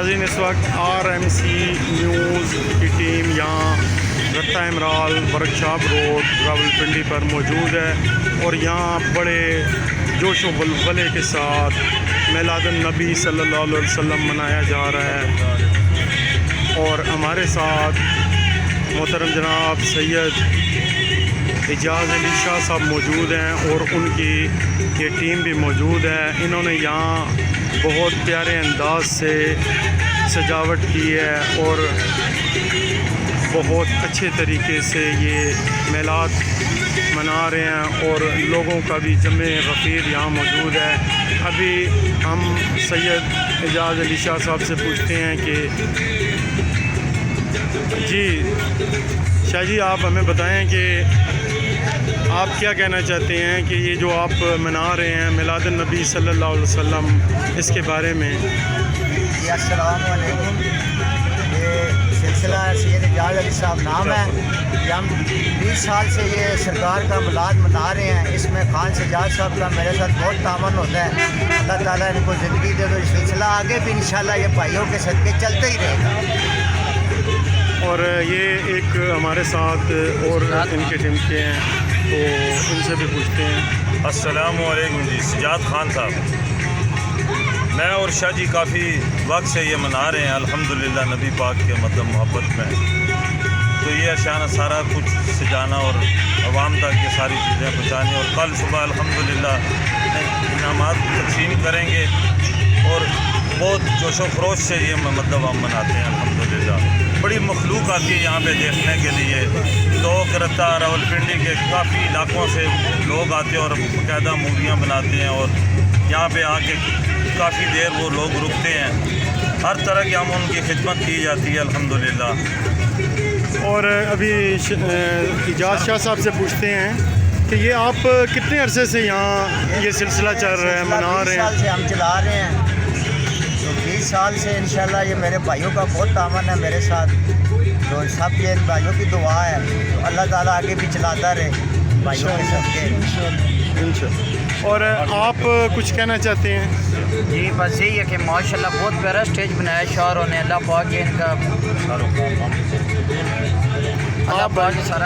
नाज़रीन, इस वक्त RMC न्यूज़ की टीम यहाँ रत्ता इमराल वर्कशॉप रोड रावलपिंडी पर मौजूद है और यहाँ बड़े जोश व वलवले के साथ मिलादुन नबी सल्लल्लाहु अलैहि वसल्लम मनाया जा रहा है। और हमारे साथ मोहतरम जनाब सैयद एजाज़ अली शाह साहब मौजूद हैं और उनकी ये टीम भी मौजूद है। इन्होंने यहाँ बहुत प्यारे अंदाज से सजावट की है और बहुत अच्छे तरीके से ये मेलाद मना रहे हैं और लोगों का भी जमे गफ़ीर यहाँ मौजूद है। अभी हम सैयद एजाज़ अली शाह साहब से पूछते हैं कि जी शाह जी, आप हमें बताएं कि आप क्या कहना चाहते हैं कि ये जो आप मना रहे हैं मिलादुन नबी सल्लल्लाहु अलैहि वसल्लम, इसके बारे में। अस्सलाम वालेकुम। ये सिलसिला सैयद एजाज़ अली साहब नाम है। ये हम 20 साल से ये सरकार का मिलाद मना रहे हैं। इसमें खान सजाद साहब का मेरे साथ बहुत तावन होता है। अल्लाह ताला इनको ज़िंदगी दे दो। सिलसिला आगे भी इंशाल्लाह ये भाइयों के सदके चलते ही रहेगा। और ये एक हमारे साथ और इनके टीम के हैं, तो उनसे भी पूछते हैं। अस्सलाम वालेकुम जी, सजाद खान साहब, मैं और शाह जी काफ़ी वक्त से ये मना रहे हैं अल्हम्दुलिल्लाह नबी पाक के मतलब मोहब्बत में। तो ये अशाना सारा कुछ सजाना और अवाम तक ये सारी चीज़ें पहुँचानी और कल सुबह अल्हम्दुलिल्लाह इनामात तकसीम करेंगे और बहुत जोशो खरोश से ये मतलब हम मनाते हैं अल्हम्दुलिल्लाह। बड़ी मखलूक आती है यहाँ पे देखने के लिए। लोग रत्ता रावलपिंडी के काफ़ी इलाकों से लोग आते हैं और बाकायदा मूवियाँ बनाते हैं और यहाँ पे आके काफ़ी देर वो लोग रुकते हैं। हर तरह की हम उनकी खिदमत की जाती है अल्हम्दुलिल्लाह। और अभी एजाज़ शाह साहब से पूछते हैं कि ये आप कितने अरसे से यहाँ ये सिलसिला चल रहा है, मना रहे हैं? 20 साल से हम चला रहे हैं। तो 20 साल से इंशाल्लाह ये मेरे भाइयों का बहुत तावन है मेरे साथ। तो सब ये भाइयों की दुआ है, तो अल्लाह ताला आगे भी चलाता रहे भाइयों के सबके। और आप कुछ कहना चाहते हैं? जी बस यही है कि माशाल्लाह बहुत प्यारा स्टेज बनाया शाहरों ने। अल्लाह पाक इनका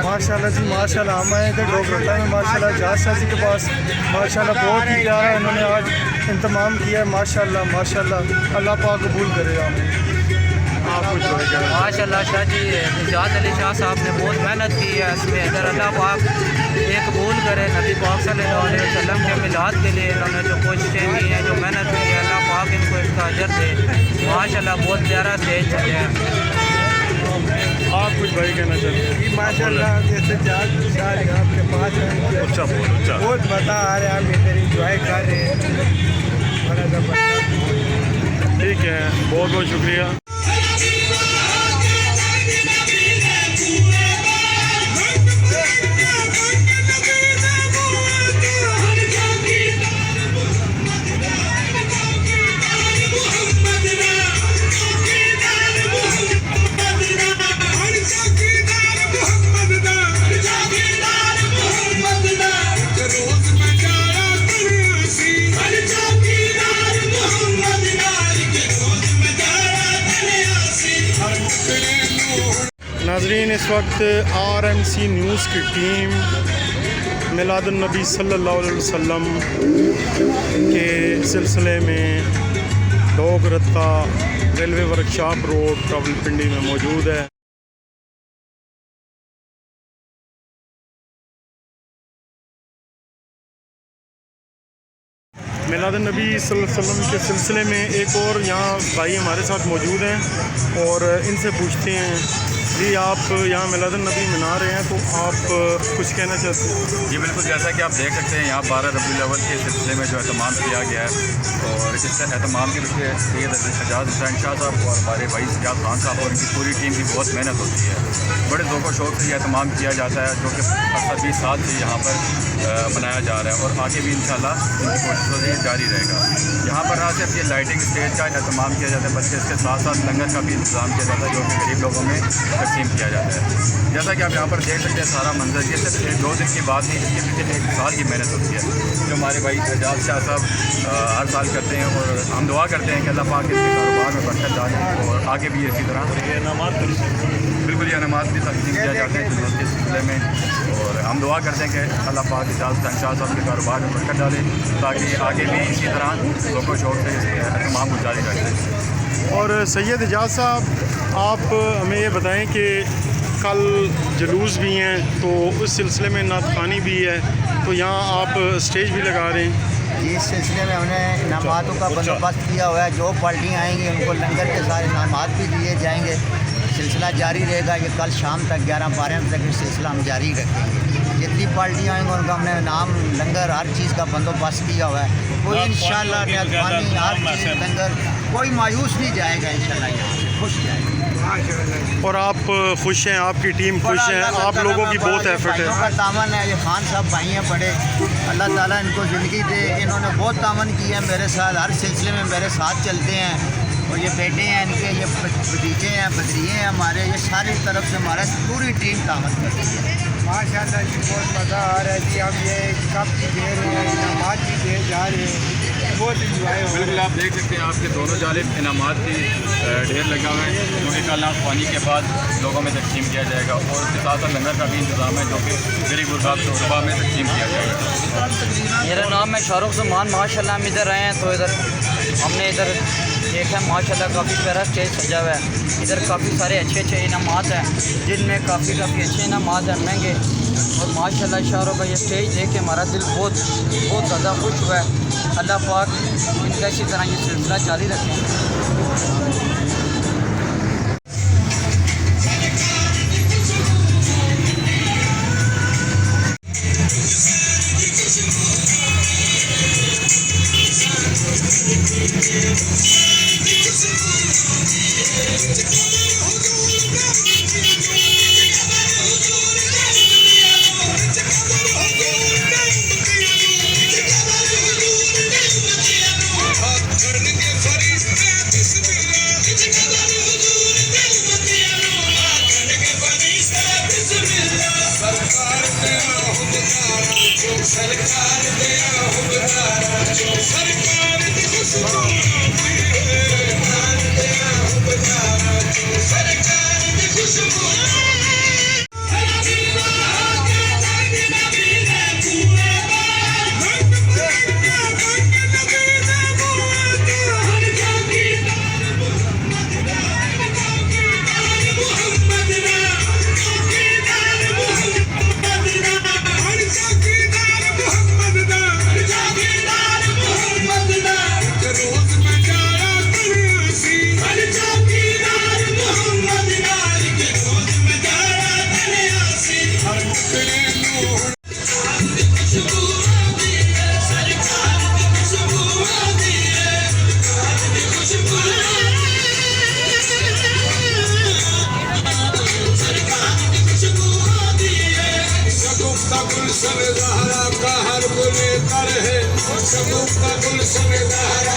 माशाल्लाह जी माशाल्लाह। हम आए थे डोगरता में माशाल्लाह एजाज़ शाह जी के पास। माशाल्लाह बहुत ही प्यारा इन्होंने आज इंतमाम किया है माशाल्लाह माशाल्लाह। अल्लाह पाक कबूल करेगा। आप कुछ माशाल्लाह शाह जी एजाज़ अली शाह साहब ने बहुत मेहनत की है इसमें। अगर अल्लाह पाक ये कबूल करे नबी पाक सल्लल्लाहु अलैहि वसल्लम के मिलाद के लिए इन्होंने जो कोशिशें की हैं, जो मेहनत की है, अल्लाह पाक इनको इसका अजर दे। माशाल्लाह बहुत प्यारा स्टेज चले हैं। आप कुछ भाई कहना चाहते हैं? माशाल्लाह जैसे एजाज़ शाह जी आपके पास हैं, बहुत मज़ा आ रहा है। हम इधर इंजॉय कर रहे हैं। बड़ा ज़बरदस्त। ठीक है, बहुत बहुत शुक्रिया। नाज़रीन, इस वक्त RMC न्यूज़ की टीम मिलादुन नबी सल्लल्लाहु अलैहि वसल्लम के सिलसिले में डोग रत्ता रेलवे वर्कशॉप रोड रावलपिंडी में मौजूद है। मिलादुन नबी सल्लल्लाहु अलैहि वसल्लम के सिलसिले में एक और यहाँ भाई हमारे साथ मौजूद हैं और इनसे पूछते हैं जी, आप यहाँ मिलादुन नबी मना रहे हैं, तो आप कुछ कहना चाहते हैं? जी बिल्कुल, जैसा कि आप देख सकते हैं यहाँ 12 रबीउल अव्वल के सिलसिले में जो एहतमाम किया गया है और इस एहतमाम के पीछे सैयद एजाज़ हुसैन शाह साहब और हमारे भाई सजाद खान साहब और इनकी पूरी टीम की बहुत मेहनत होती है। बड़े ज़ौक़ व शौक़ से ये एहतमाम किया जाता है, जो कि 20 साल से यहाँ पर मनाया जा रहा है और आगे भी इंशाल्लाह इनकी कोशिशों से जारी रहेगा। यहाँ पर ना सिर्फ ये लाइटिंग स्टेज का एहतमाम किया जाता है, बल्कि इसके साथ साथ लंगर का भी इंतज़ाम किया जाता है, जो कि गरीब लोगों में तकसीम किया जाता है। जैसा कि आप यहाँ पर देख सकते हैं सारा मंजर, ये सिर्फ 1-2 दिन की बात नहीं, इसके पीछे 1 साल की मेहनत होती है जो हमारे भाई एजाज शाह साहब हर साल करते हैं। और हम दुआ करते हैं कि अल्लाह पाक इसके कारोबार में बरकत डालें और आगे भी इसी तरह बिल्कुल ये इनामात भी तकसीम किया जाते हैं जुलूस के सिलसिले में। और हम दुआ करते हैं कि अल्लाह पाक एजाज शाह साहब के कारोबार में बरकत डाले ताकि आगे भी इसी तरह लोगों शौक से इसके तमाम को जारी रखें। और सैयद एजाज साहब, आप हमें ये बताएं कि कल जुलूस भी हैं तो उस सिलसिले में नातखानी भी है, तो यहाँ आप स्टेज भी लगा रहे हैं। इस सिलसिले में हमने इनामातों का बंदोबस्त किया हुआ है। जो पार्टियाँ आएंगी उनको लंगर के सारे इनामात भी दिए जाएंगे। सिलसिला जारी रहेगा। ये कल शाम तक 11-12 बजे तक ये सिलसिला हम जारी रखेंगे। जितनी पार्टियाँ आएंगी उनका हमने नाम, लंगर, हर चीज़ का बंदोबस्त किया हुआ है। कोई इंशाल्लाह नातखानी, हर चीज़, लंगर, कोई मायूस नहीं जाएगा इंशाल्लाह, यहाँ से खुश जाएगा। और आप खुश हैं, आपकी टीम खुश है, आप लोगों की बहुत एफर्ट है। का तामन है। ये खान साहब भाई हैं बड़े, अल्लाह ताला इनको ज़िंदगी दे। इन्होंने बहुत तामन किया है मेरे साथ, हर सिलसिले में मेरे साथ चलते हैं। और ये बेटे हैं इनके, ये भतीजे हैं, बदरिए हैं हमारे, ये सारी तरफ से हमारा पूरी टीम तामन करती है। माशाल्लाह जी बहुत मज़ा आ रहा है जी। हम ये कप भी दे रहे हैं, इनामात भी दे जा रहे हैं, बहुत इंजॉय हो रहा है। बिल्कुल आप देख सकते हैं आपके दोनों जानिब इनामात की ढेर लगा हुआ है जो कि कल नाश्तानी के बाद लोगों में तकसीम किया जाएगा। और उसके साथ साथ लंगर का भी इंतजाम है जो कि गरीब गुरबाब सुबह में तकसीम किया जाएगा। मेरा नाम है शाहरुख ज़मान। माशाल्लाह हम इधर आए हैं तो इधर हमने इधर देखा माशाल्लाह काफ़ी प्यारा स्टेज सजा हुआ है। इधर काफ़ी सारे अच्छे इनामात हैं जिनमें काफ़ी अच्छे इनामात हैं, महंगे। और माशाल्लाह शाहरुख का ये स्टेज देख के हमारा दिल बहुत ज़्यादा खुश हुआ है। अल्लाह पाक इनका इसी तरह ये सिलसिला जारी रखें। गुल सवेदारा का हर गुल कर है, शगुफ्ता गुल सवेदारा